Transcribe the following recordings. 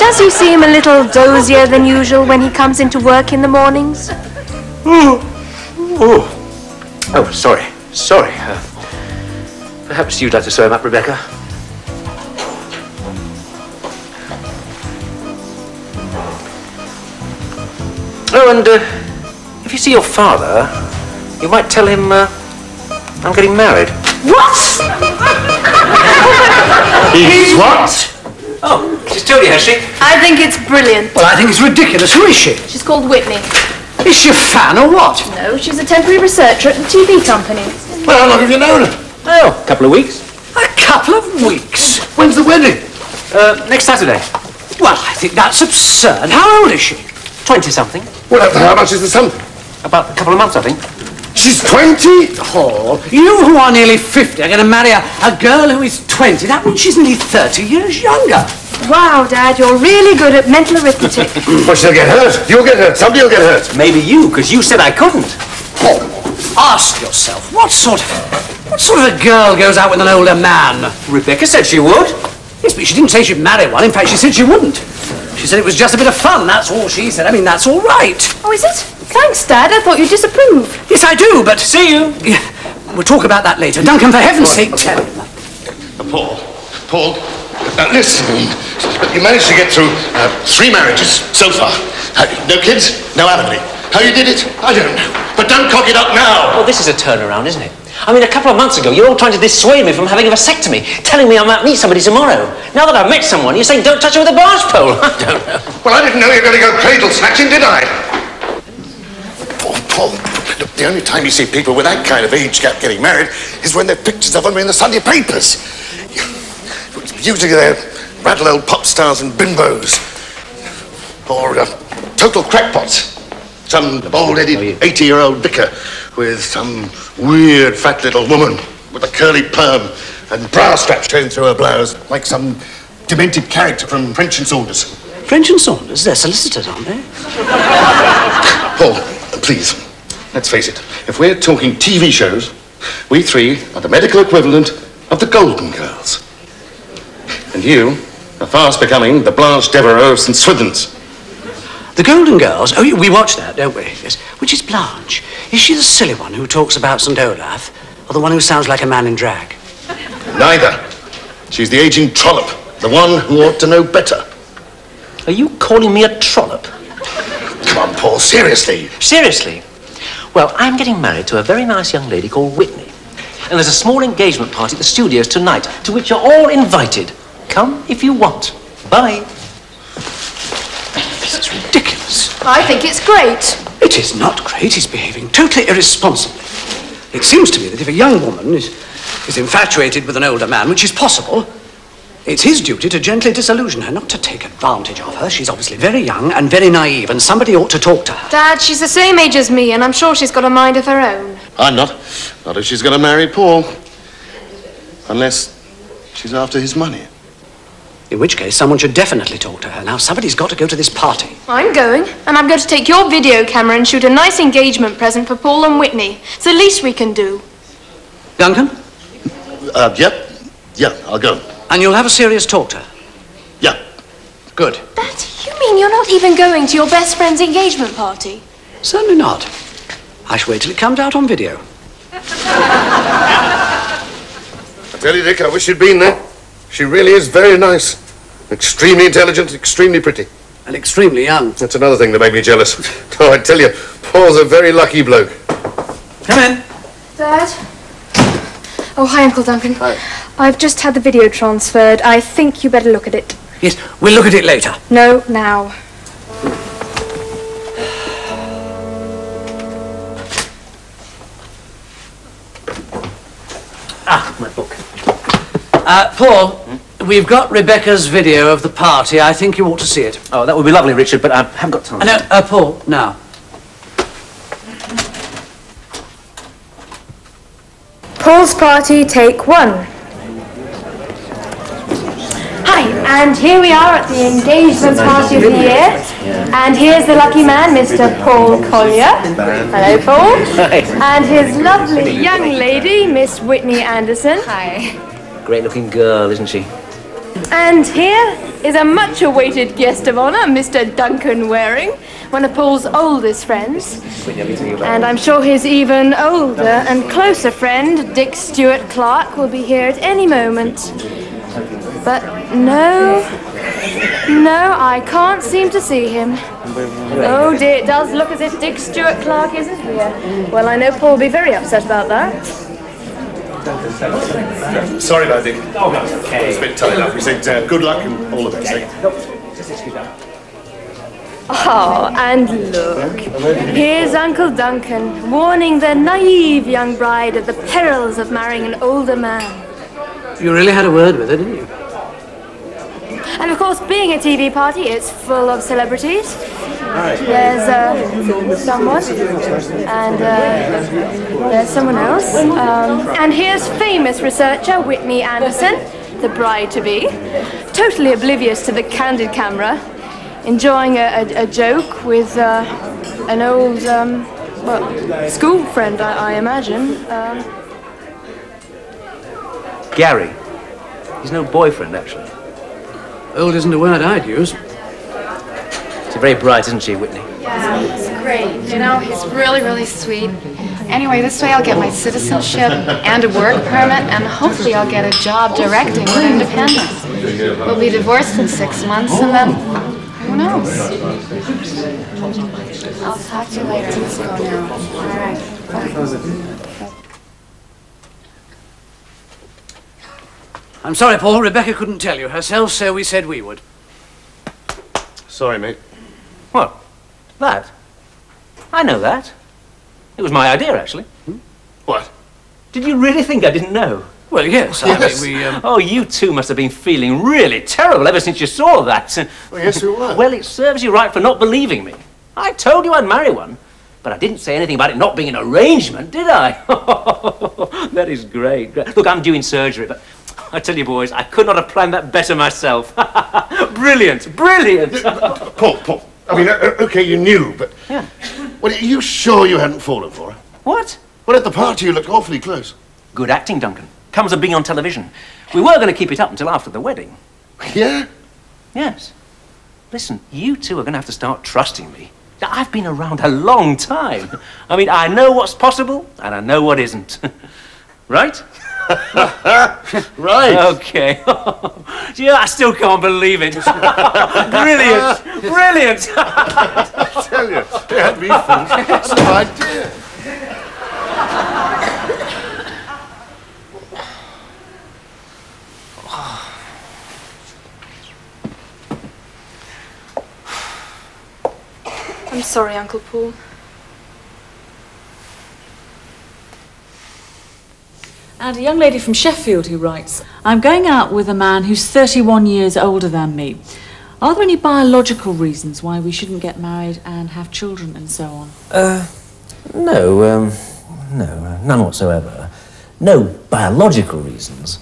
Does he seem a little dozier than usual when he comes into work in the mornings? Oh, sorry. Perhaps you'd like to sew him up, Rebecca? Oh, and if you see your father, you might tell him I'm getting married. What? He's what? Oh, she's told you, has she? I think it's brilliant. Well, I think it's ridiculous. Who is she? She's called Whitney. Is she a fan or what? No, she's a temporary researcher at the TV company. Well, how long have you known her? Oh, a couple of weeks. A couple of weeks? When's the wedding? Next Saturday. Well, I think that's absurd. How old is she? 20-something. Well, how much is the sum? About a couple of months, I think. She's 20? Paul, you who are nearly 50 are going to marry a girl who is 20. That means she's nearly 30 years younger. Wow, Dad, you're really good at mental arithmetic. Well, she'll get hurt. You'll get hurt. Somebody will get hurt. Maybe you, because you said I couldn't. Paul, ask yourself, what sort of a girl goes out with an older man? Rebecca said she would. Yes, but she didn't say she'd marry one. In fact, she said she wouldn't. She said it was just a bit of fun. That's all she said. I mean, that's all right. Oh, is it? Thanks, Dad. I thought you disapproved. Yes, I do, but... See you. Yeah, we'll talk about that later. Duncan, for heaven's sake, tell him. Paul, listen. You managed to get through 3 marriages so far. No kids, no alimony. How you did it, I don't know. But don't cock it up now. Well, this is a turnaround, isn't it? I mean, a couple of months ago, you're all trying to dissuade me from having a vasectomy, telling me I might meet somebody tomorrow. Now that I've met someone, you're saying don't touch her with a barge pole. I don't know. Well, I didn't know you were going to go cradle snatching, did I? Paul, look, the only time you see people with that kind of age gap getting married is when there are pictures of them in the Sunday papers. Usually they're rattle old pop stars and bimbos. Or total crackpots. Some bald-headed 80-year-old vicar with some weird fat little woman with a curly perm and bra straps showing through her blouse like some demented character from French and Saunders. French and Saunders? They're solicitors, aren't they? Paul, please, let's face it. If we're talking TV shows, we 3 are the medical equivalent of the Golden Girls. And you are fast becoming the Blanche Devereaux of St. Swithin's. The Golden Girls? Oh, we watch that, don't we? Yes. Which is Blanche? Is she the silly one who talks about St. Olaf, or the one who sounds like a man in drag? Neither. She's the aging trollop, the one who ought to know better. Are you calling me a trollop? Come on, Paul, seriously. Seriously? Well, I'm getting married to a very nice young lady called Whitney. And there's a small engagement party at the studios tonight, to which you're all invited. Come if you want. Bye. This is ridiculous. I think it's great. It is not great. He's behaving totally irresponsibly. It seems to me that if a young woman is infatuated with an older man, which is possible, it's his duty to gently disillusion her, not to take advantage of her. She's obviously very young and very naive, and somebody ought to talk to her. Dad, she's the same age as me, and I'm sure she's got a mind of her own. I'm not. Not if she's going to marry Paul. Unless she's after his money. In which case, someone should definitely talk to her. Now, somebody's got to go to this party. I'm going, and I'm going to take your video camera and shoot a nice engagement present for Paul and Whitney. It's the least we can do. Duncan? Yep. Yeah, I'll go. And you'll have a serious talk to her? Yeah. Good. Dad, you mean you're not even going to your best friend's engagement party? Certainly not. I shall wait till it comes out on video. I tell you, Dick, I wish you'd been there. She really is very nice. Extremely intelligent, extremely pretty. And extremely young. That's another thing that made me jealous. Oh, I tell you, Paul's a very lucky bloke. Come in. Dad? Oh, hi, Uncle Duncan. Hi. I've just had the video transferred. I think you better look at it. Yes, we'll look at it later. No, now. Ah, my book. Paul, we've got Rebecca's video of the party. I think you ought to see it. Oh, that would be lovely, Richard, but I haven't got time. No, Paul, now. Paul's party, take 1. Hi, and here we are at the engagement party of the year. And here's the lucky man, Mr. Paul Collier. Hello, Paul. Hi. And his lovely young lady, Miss Whitney Anderson. Hi. Great-looking girl, isn't she? And here is a much-awaited guest of honour, Mr. Duncan Waring, one of Paul's oldest friends. And I'm sure his even older and closer friend, Dick Stuart-Clark, will be here at any moment. But no, I can't seem to see him. Oh dear, it does look as if Dick Stuart-Clark isn't here. Well, I know Paul will be very upset about that. Sorry about Dick. Oh, that's okay. It's a bit tied up. We said good luck and all the best. Oh, and look, here's Uncle Duncan, warning the naive young bride of the perils of marrying an older man. You really had a word with her, didn't you? And of course, being a TV party, it's full of celebrities. There's someone, and there's someone else. And here's famous researcher Whitney Anderson, the bride-to-be, totally oblivious to the candid camera, enjoying a joke with an old, well, school friend, I imagine. Gary. He's no boyfriend, actually. Old isn't a word I'd use. She's very bright, isn't she, Whitney? Yeah, he's great. You know, he's really, really sweet. Anyway, this way I'll get my citizenship and a work permit, and hopefully I'll get a job directing with Independence. We'll be divorced in 6 months, and then who knows? I'll talk to you later. Let's go now. All right. Bye. I'm sorry, Paul. Rebecca couldn't tell you herself, so we said we would. Sorry, mate. What? That? I know that. It was my idea, actually. What? Did you really think I didn't know? Well, yes. Yes. I mean, Oh, you two must have been feeling really terrible ever since you saw that. Well, yes, we were. Well, it serves you right for not believing me. I told you I'd marry one, but I didn't say anything about it not being an arrangement, did I? That is great. Look, I'm due in surgery, but I tell you, boys, I could not have planned that better myself. Brilliant, brilliant. Paul. I mean, okay, you knew, but... Yeah. Well, are you sure you hadn't fallen for her? What? Well, at the party you looked awfully close. Good acting, Duncan. Comes of being on television. We were going to keep it up until after the wedding. Yeah? Yes. Listen, you two are going to have to start trusting me. I've been around a long time. I mean, I know what's possible, and I know what isn't. Right? Right. Okay. Yeah, I still can't believe it. Brilliant. Brilliant. I tell you, they had me fooled. That's an idea. I'm sorry, Uncle Paul. And a young lady from Sheffield who writes, I'm going out with a man who's 31 years older than me. Are there any biological reasons why we shouldn't get married and have children and so on? No, none whatsoever. No biological reasons.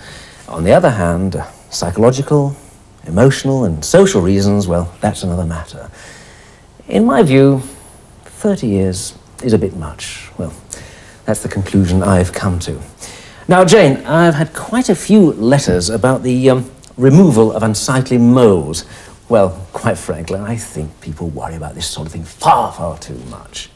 On the other hand, psychological, emotional and social reasons, well, that's another matter. In my view, 30 years is a bit much. Well, that's the conclusion I've come to. Now, Jane, I've had quite a few letters about the removal of unsightly moles. Well, quite frankly, I think people worry about this sort of thing far, far too much.